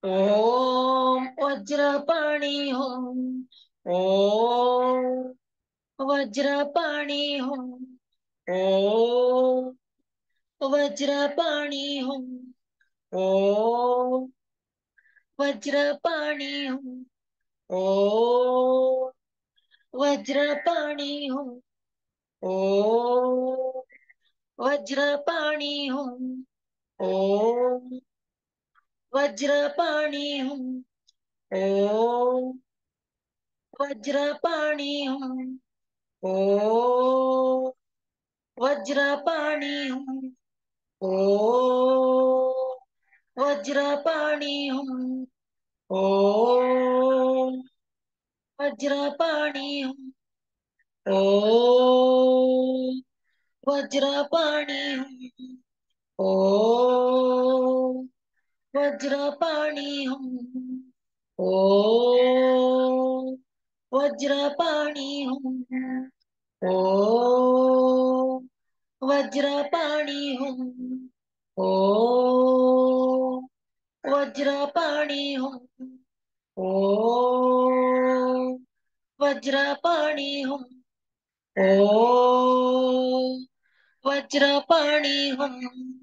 Om Vajrapani home. Om Vajrapani home. Om Vajrapani home. Om Vajrapani home. Om Vajrapani home. Om Vajrapani home. Om Vajrapani home. Om Vajrapani home. Om Vajrapani home. Om Vajrapani home. Om Vajrapani home. Om Vajrapani home. Om Vajrapani home. Om Vajrapani home. Om Vajrapani home. Om Vajrapani home. Om Vajrapani home. Om Vajrapani home.